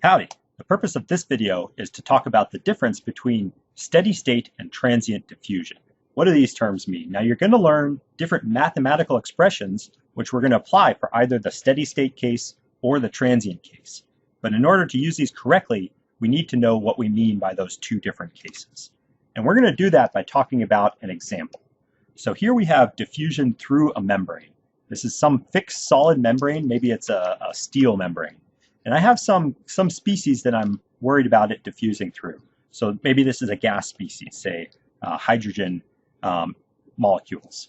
Howdy! The purpose of this video is to talk about the difference between steady state and transient diffusion. What do these terms mean? Now you're going to learn different mathematical expressions which we're going to apply for either the steady state case or the transient case. But in order to use these correctly, we need to know what we mean by those two different cases. And we're going to do that by talking about an example. So here we have diffusion through a membrane. This is some fixed solid membrane, maybe it's a steel membrane. And I have some species that I'm worried about it diffusing through. So maybe this is a gas species, say hydrogen molecules.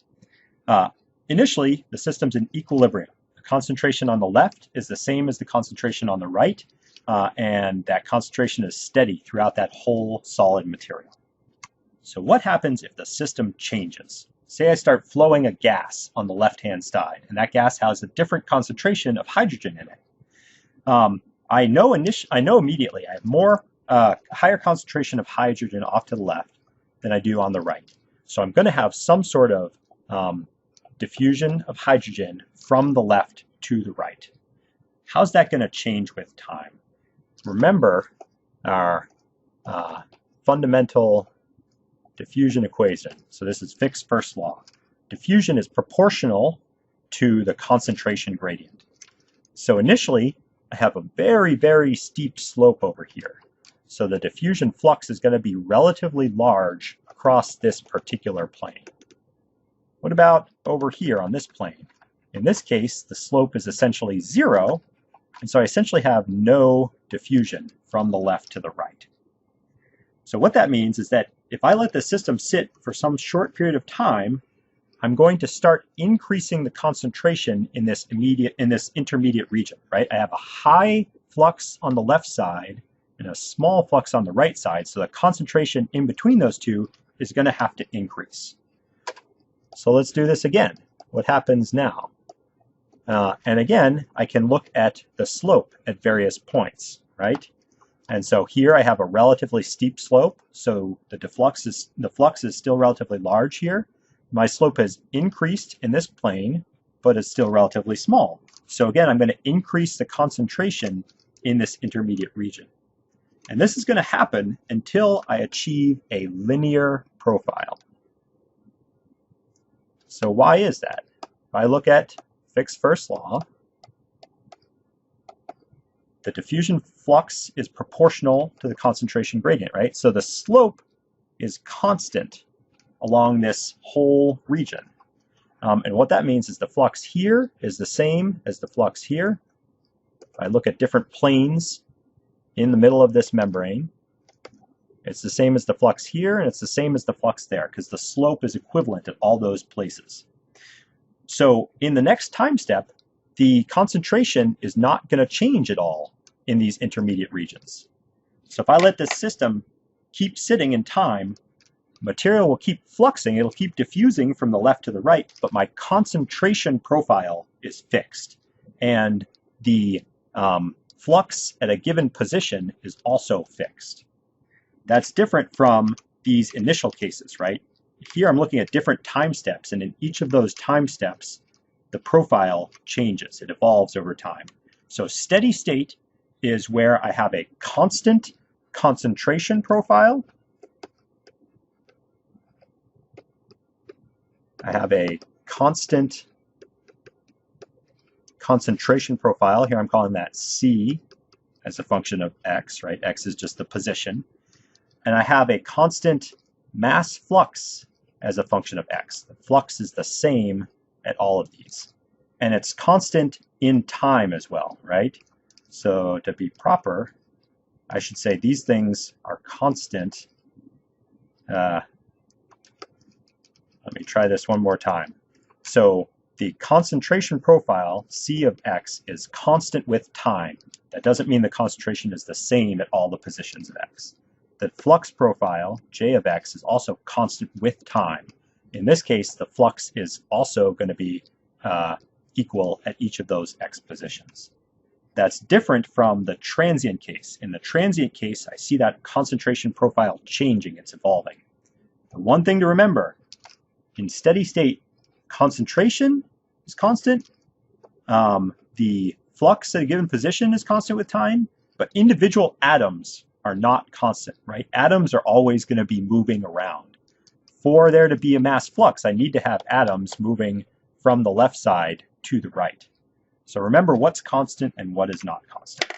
Initially, the system's in equilibrium. The concentration on the left is the same as the concentration on the right, and that concentration is steady throughout that whole solid material. So what happens if the system changes? Say I start flowing a gas on the left-hand side, and that gas has a different concentration of hydrogen in it. I know immediately I have higher concentration of hydrogen off to the left than I do on the right. So I'm going to have some sort of diffusion of hydrogen from the left to the right. How's that going to change with time? Remember our fundamental diffusion equation. So this is Fick's first law. Diffusion is proportional to the concentration gradient. So initially, I have a very, very steep slope over here. So the diffusion flux is going to be relatively large across this particular plane. What about over here on this plane? In this case, the slope is essentially 0, and so I essentially have no diffusion from the left to the right. So what that means is that if I let the system sit for some short period of time, I'm going to start increasing the concentration in this intermediate region, right? I have a high flux on the left side and a small flux on the right side, so the concentration in between those two is going to have to increase. So let's do this again. What happens now? And again, I can look at the slope at various points, right? And so here I have a relatively steep slope, so the flux is still relatively large here. My slope has increased in this plane, but it's still relatively small. So again, I'm going to increase the concentration in this intermediate region. And this is going to happen until I achieve a linear profile. So why is that? If I look at Fick's first law, the diffusion flux is proportional to the concentration gradient, right? So the slope is constant along this whole region. And what that means is the flux here is the same as the flux here. If I look at different planes in the middle of this membrane, it's the same as the flux here, and it's the same as the flux there, because the slope is equivalent at all those places. So in the next time step, the concentration is not going to change at all in these intermediate regions. So if I let this system keep sitting in time, material will keep fluxing, it'll keep diffusing from the left to the right, but my concentration profile is fixed. And the flux at a given position is also fixed. That's different from these initial cases, right? Here I'm looking at different time steps, and in each of those time steps, the profile changes. It evolves over time. So steady state is where I have a constant concentration profile. I have a constant concentration profile. Here I'm calling that C as a function of X, right? X is just the position. And I have a constant mass flux as a function of X. The flux is the same at all of these. And it's constant in time as well, right? So to be proper, I should say these things are constant. Let me try this one more time. So the concentration profile, C of X, is constant with time. That doesn't mean the concentration is the same at all the positions of X. The flux profile, J of X, is also constant with time. In this case, the flux is also going to be equal at each of those X positions. That's different from the transient case. In the transient case, I see that concentration profile changing, it's evolving. The one thing to remember, in steady state, concentration is constant. The flux at a given position is constant with time, But individual atoms are not constant, right? Atoms are always going to be moving around. For there to be a mass flux, I need to have atoms moving from the left side to the right. So remember what's constant and what is not constant.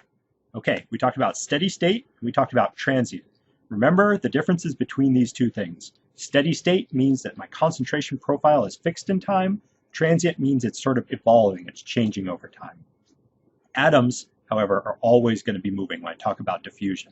Okay, we talked about steady state, and we talked about transient. Remember the differences between these two things. Steady state means that my concentration profile is fixed in time. Transient means it's sort of evolving, it's changing over time. Atoms, however, are always going to be moving when I talk about diffusion.